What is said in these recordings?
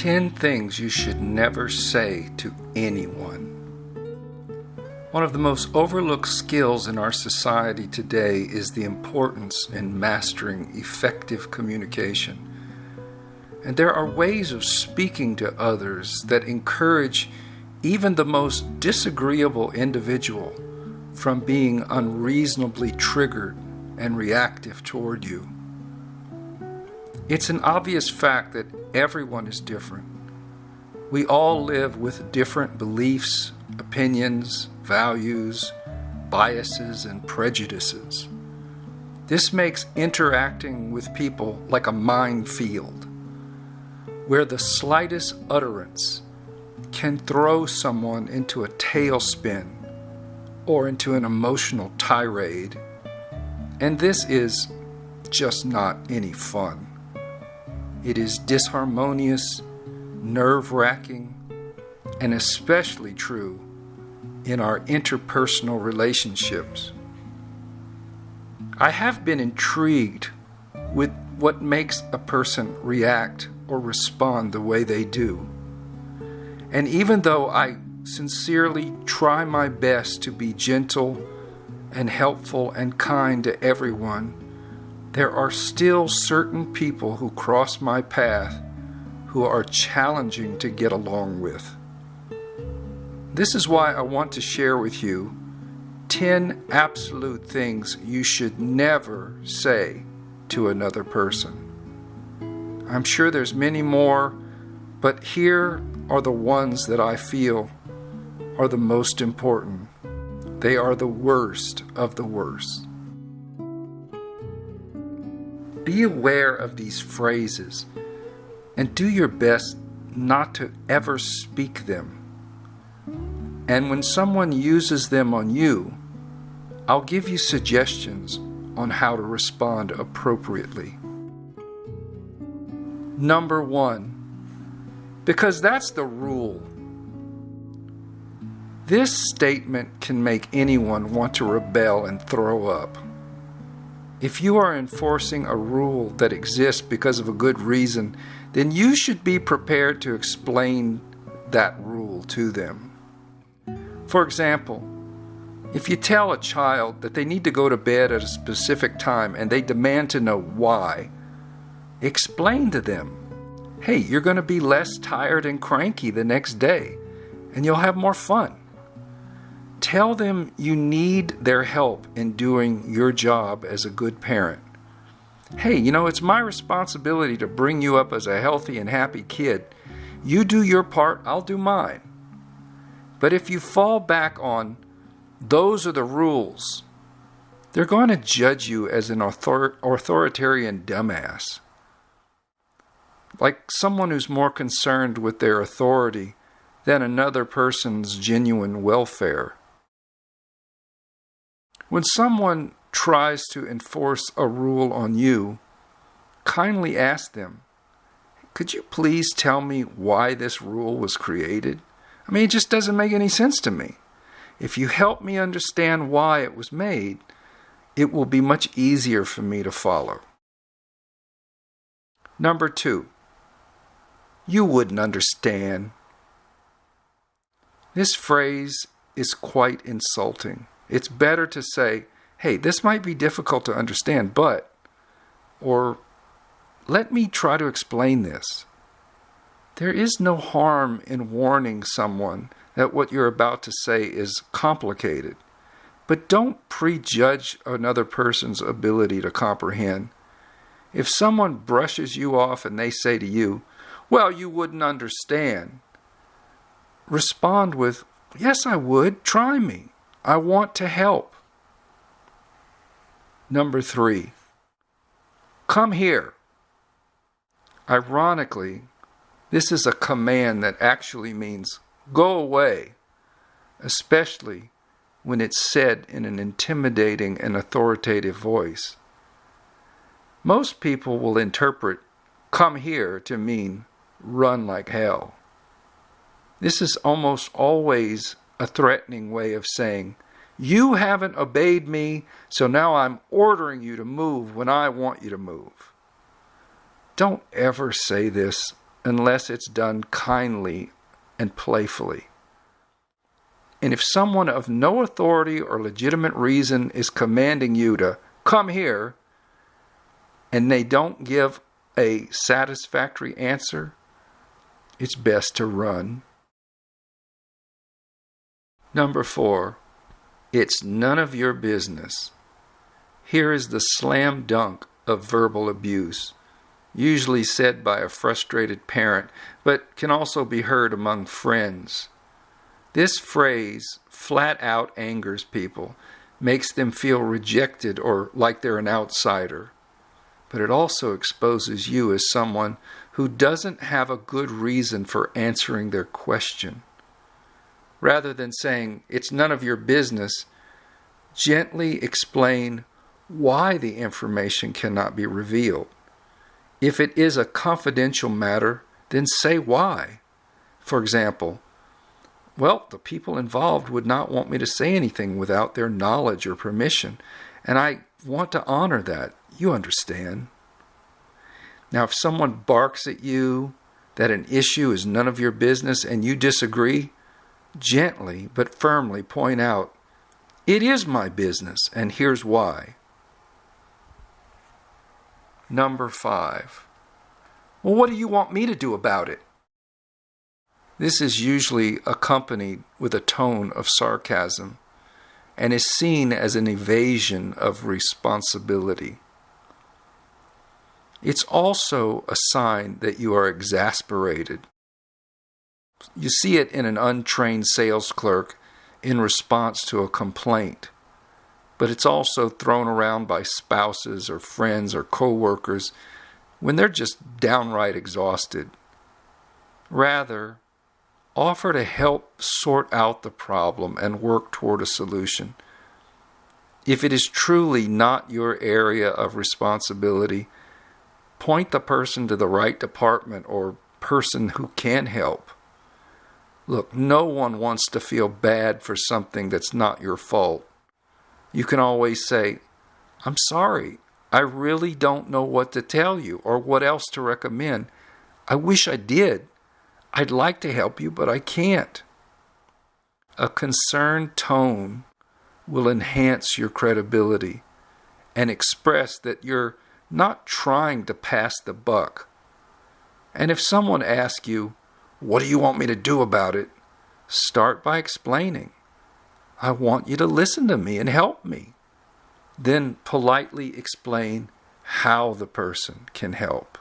10 things you should never say to anyone. One of the most overlooked skills in our society today is the importance in mastering effective communication. And there are ways of speaking to others that encourage even the most disagreeable individual from being unreasonably triggered and reactive toward you. It's an obvious fact that everyone is different. We all live with different beliefs, opinions, values, biases, and prejudices. This makes interacting with people like a minefield, where the slightest utterance can throw someone into a tailspin or into an emotional tirade, and this is just not any fun. It is disharmonious, nerve-wracking, and especially true in our interpersonal relationships. I have been intrigued with what makes a person react or respond the way they do. And even though I sincerely try my best to be gentle and helpful and kind to everyone, there are still certain people who cross my path who are challenging to get along with. This is why I want to share with you 10 absolute things you should never say to another person. I'm sure there's many more, but here are the ones that I feel are the most important. They are the worst of the worst. Be aware of these phrases and do your best not to ever speak them. And when someone uses them on you, I'll give you suggestions on how to respond appropriately. Number 1, because that's the rule. This statement can make anyone want to rebel and throw up. If you are enforcing a rule that exists because of a good reason, then you should be prepared to explain that rule to them. For example, if you tell a child that they need to go to bed at a specific time and they demand to know why, explain to them, hey, you're going to be less tired and cranky the next day, and you'll have more fun. Tell them you need their help in doing your job as a good parent. Hey, it's my responsibility to bring you up as a healthy and happy kid. You do your part, I'll do mine. But if you fall back on, those are the rules, they're going to judge you as an authoritarian dumbass. Like someone who's more concerned with their authority than another person's genuine welfare. When someone tries to enforce a rule on you, kindly ask them, could you please tell me why this rule was created? It just doesn't make any sense to me. If you help me understand why it was made, it will be much easier for me to follow. Number 2, you wouldn't understand. This phrase is quite insulting. It's better to say, hey, this might be difficult to understand, but, or let me try to explain this. There is no harm in warning someone that what you're about to say is complicated, but don't prejudge another person's ability to comprehend. If someone brushes you off and they say to you, well, you wouldn't understand, respond with, yes, I would. Try me. I want to help. Number 3, come here. Ironically, this is a command that actually means go away, especially when it's said in an intimidating and authoritative voice. Most people will interpret come here to mean run like hell. This is almost always a threatening way of saying, you haven't obeyed me, so now I'm ordering you to move when I want you to move. Don't ever say this unless it's done kindly and playfully. And if someone of no authority or legitimate reason is commanding you to come here, and they don't give a satisfactory answer, it's best to run. Number 4, it's none of your business. Here is the slam dunk of verbal abuse, usually said by a frustrated parent, but can also be heard among friends. This phrase flat out angers people, makes them feel rejected or like they're an outsider. But it also exposes you as someone who doesn't have a good reason for answering their question. Rather than saying, it's none of your business, gently explain why the information cannot be revealed. If it is a confidential matter, then say why. For example, well, the people involved would not want me to say anything without their knowledge or permission, and I want to honor that. You understand. Now, if someone barks at you that an issue is none of your business and you disagree, gently but firmly point out, it is my business, and here's why. Number 5. Well, what do you want me to do about it? This is usually accompanied with a tone of sarcasm and is seen as an evasion of responsibility. It's also a sign that you are exasperated. You see it in an untrained sales clerk in response to a complaint, but it's also thrown around by spouses or friends or co-workers when they're just downright exhausted. Rather, offer to help sort out the problem and work toward a solution. If it is truly not your area of responsibility, point the person to the right department or person who can help. Look, no one wants to feel bad for something that's not your fault. You can always say, I'm sorry, I really don't know what to tell you or what else to recommend. I wish I did. I'd like to help you, but I can't. A concerned tone will enhance your credibility and express that you're not trying to pass the buck. And if someone asks you, what do you want me to do about it? Start by explaining, I want you to listen to me and help me. Then politely explain how the person can help.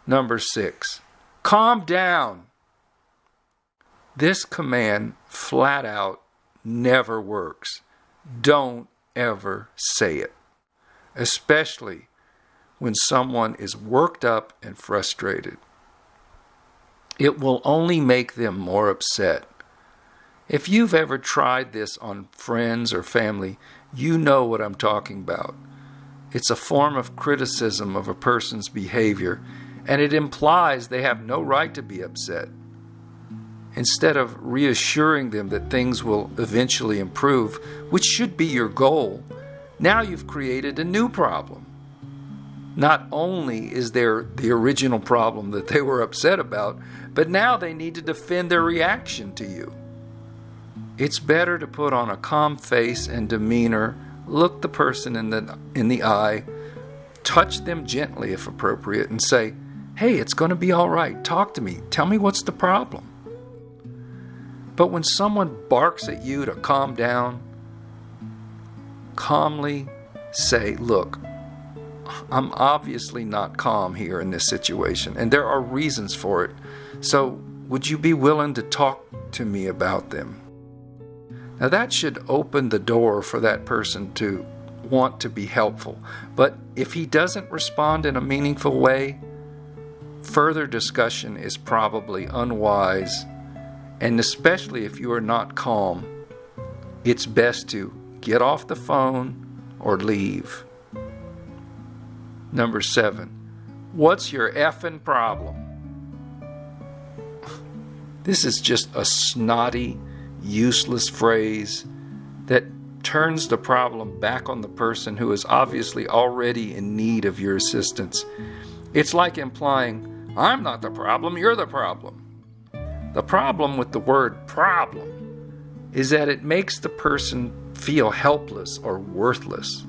Number 6. Calm down. This command flat out never works. Don't ever say it, especially when someone is worked up and frustrated. It will only make them more upset. If you've ever tried this on friends or family, you know what I'm talking about. It's a form of criticism of a person's behavior, and it implies they have no right to be upset. Instead of reassuring them that things will eventually improve, which should be your goal, now you've created a new problem. Not only is there the original problem that they were upset about, but now they need to defend their reaction to you. It's better to put on a calm face and demeanor, look the person in the eye, touch them gently if appropriate, and say, hey, it's going to be all right. Talk to me. Tell me what's the problem. But when someone barks at you to calm down, calmly say, look, I'm obviously not calm here in this situation, and there are reasons for it. So would you be willing to talk to me about them? Now that should open the door for that person to want to be helpful. But if he doesn't respond in a meaningful way, further discussion is probably unwise, and especially if you are not calm, it's best to get off the phone or leave. Number 7, what's your effing problem? This is just a snotty, useless phrase that turns the problem back on the person who is obviously already in need of your assistance. It's like implying, I'm not the problem, you're the problem. The problem with the word problem is that it makes the person feel helpless or worthless.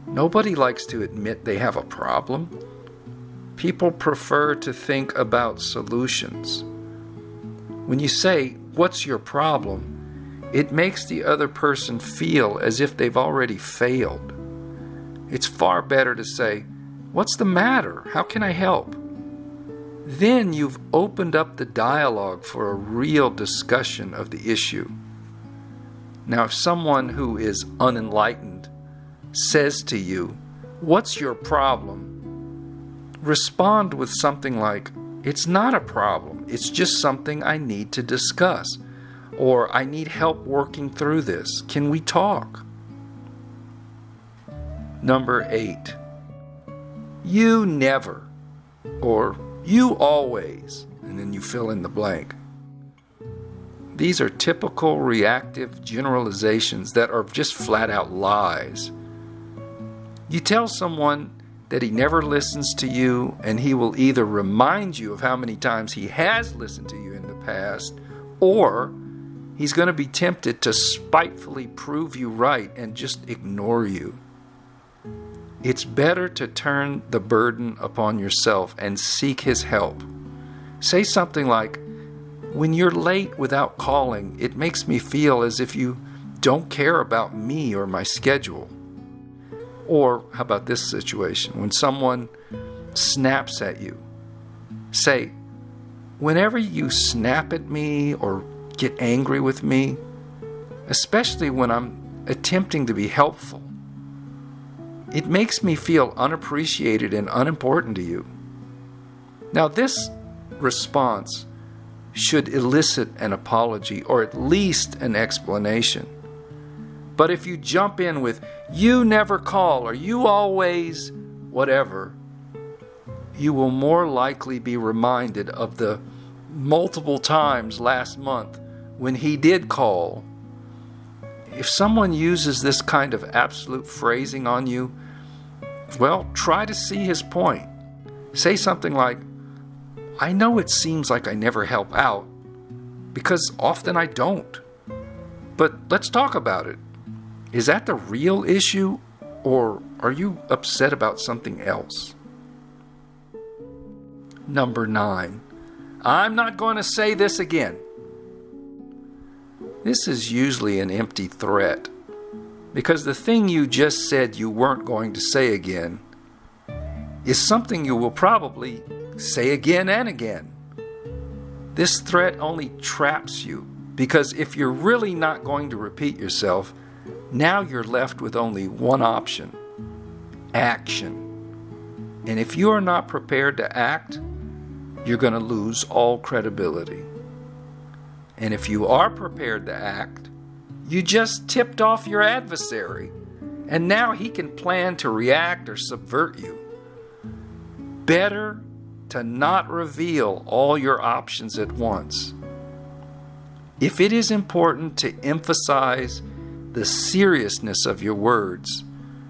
Nobody likes to admit they have a problem. People prefer to think about solutions. When you say, "What's your problem?" it makes the other person feel as if they've already failed. It's far better to say, "What's the matter? How can I help?" Then you've opened up the dialogue for a real discussion of the issue. Now, if someone who is unenlightened says to you, "What's your problem?" respond with something like, "It's not a problem. It's just something I need to discuss." Or, "I need help working through this. Can we talk?" Number 8. You never, or you always, and then you fill in the blank. These are typical reactive generalizations that are just flat out lies. You tell someone that he never listens to you, and he will either remind you of how many times he has listened to you in the past, or he's going to be tempted to spitefully prove you right and just ignore you. It's better to turn the burden upon yourself and seek his help. Say something like, "When you're late without calling, it makes me feel as if you don't care about me or my schedule." Or how about this situation? When someone snaps at you, say, "Whenever you snap at me or get angry with me, especially when I'm attempting to be helpful, it makes me feel unappreciated and unimportant to you." Now, this response should elicit an apology or at least an explanation. But if you jump in with, "You never call," or "You always," whatever, you will more likely be reminded of the multiple times last month when he did call. If someone uses this kind of absolute phrasing on you, well, try to see his point. Say something like, "I know it seems like I never help out, because often I don't. But let's talk about it. Is that the real issue, or are you upset about something else?" Number 9. "I'm not going to say this again." This is usually an empty threat, because the thing you just said you weren't going to say again is something you will probably say again and again. This threat only traps you, because if you're really not going to repeat yourself, now you're left with only one option: action. And if you are not prepared to act, you're going to lose all credibility. And if you are prepared to act, you just tipped off your adversary, and now he can plan to react or subvert you. Better to not reveal all your options at once. If it is important to emphasize the seriousness of your words,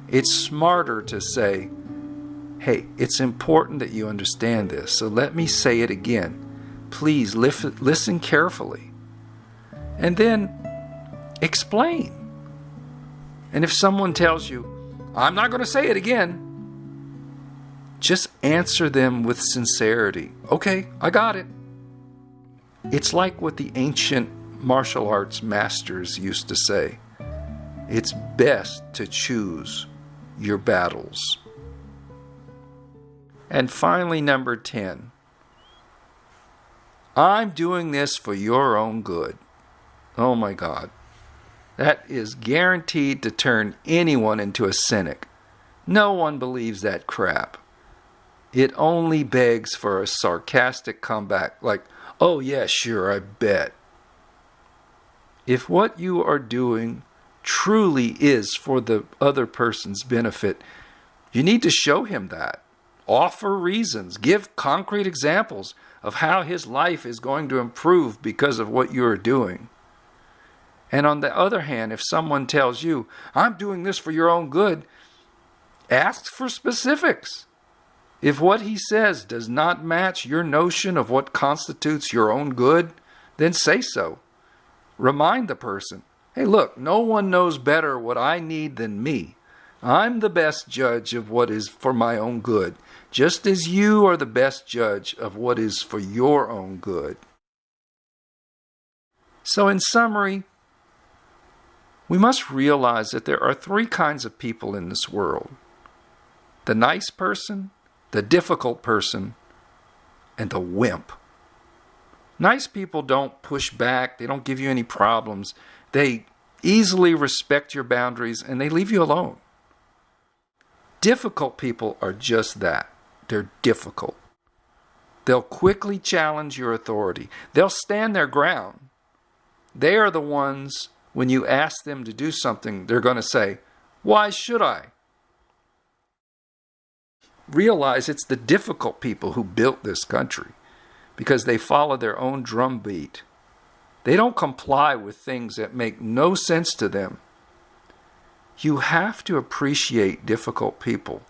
it's smarter to say, "Hey, it's important that you understand this, so let me say it again. Please listen carefully." And then explain. And if someone tells you, "I'm not going to say it again," just answer them with sincerity. "Okay, I got it." It's like what the ancient martial arts masters used to say: it's best to choose your battles. And finally, number 10. "I'm doing this for your own good." Oh my God. That is guaranteed to turn anyone into a cynic. No one believes that crap. It only begs for a sarcastic comeback like, "Oh yeah, sure, I bet." If what you are doing truly is for the other person's benefit, you need to show him that. Offer reasons. Give concrete examples of how his life is going to improve because of what you are doing. And on the other hand, if someone tells you, "I'm doing this for your own good," ask for specifics. If what he says does not match your notion of what constitutes your own good, then say so. Remind the person, hey, look, no one knows better what I need than me. I'm the best judge of what is for my own good, just as you are the best judge of what is for your own good. So in summary, we must realize that there are three kinds of people in this world: the nice person, the difficult person, and the wimp. Nice people don't push back, they don't give you any problems, they easily respect your boundaries, and they leave you alone. Difficult people are just that. They're difficult. They'll quickly challenge your authority. They'll stand their ground. They are the ones, when you ask them to do something, they're going to say, "Why should I?" Realize it's the difficult people who built this country because they follow their own drumbeat. They don't comply with things that make no sense to them. You have to appreciate difficult people.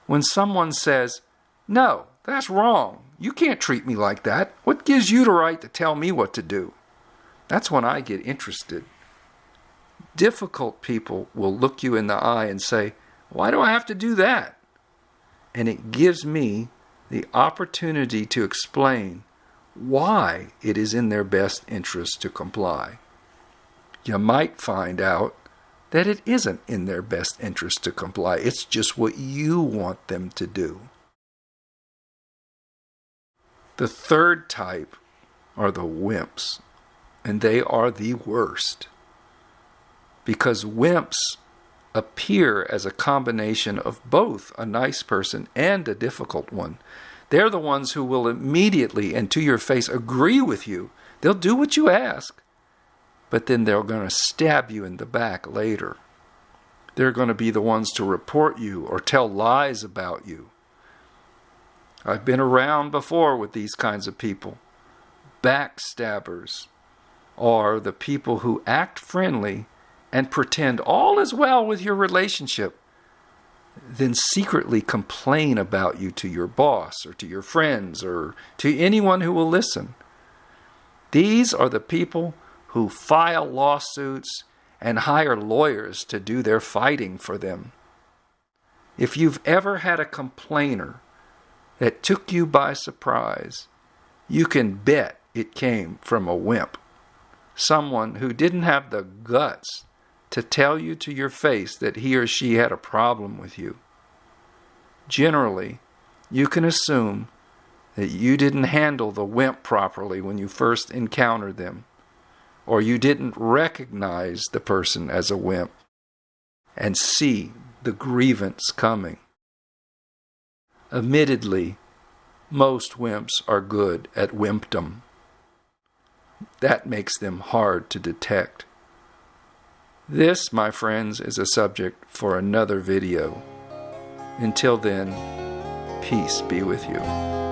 When someone says, "No, that's wrong. You can't treat me like that. What gives you the right to tell me what to do?" That's when I get interested. Difficult people will look you in the eye and say, "Why do I have to do that?" And it gives me the opportunity to explain why it is in their best interest to comply. You might find out that it isn't in their best interest to comply. It's just what you want them to do. The third type are the wimps, and they are the worst. Because wimps appear as a combination of both a nice person and a difficult one. They're the ones who will immediately and to your face agree with you. They'll do what you ask, but then they're going to stab you in the back later. They're going to be the ones to report you or tell lies about you. I've been around before with these kinds of people. Backstabbers are the people who act friendly and pretend all is well with your relationship, then secretly complain about you to your boss or to your friends or to anyone who will listen. These are the people who file lawsuits and hire lawyers to do their fighting for them. If you've ever had a complainer that took you by surprise, you can bet it came from a wimp. Someone who didn't have the guts to tell you to your face that he or she had a problem with you. Generally, you can assume that you didn't handle the wimp properly when you first encountered them, or you didn't recognize the person as a wimp and see the grievance coming. Admittedly, most wimps are good at wimpdom. That makes them hard to detect. This, my friends, is a subject for another video. Until then, peace be with you.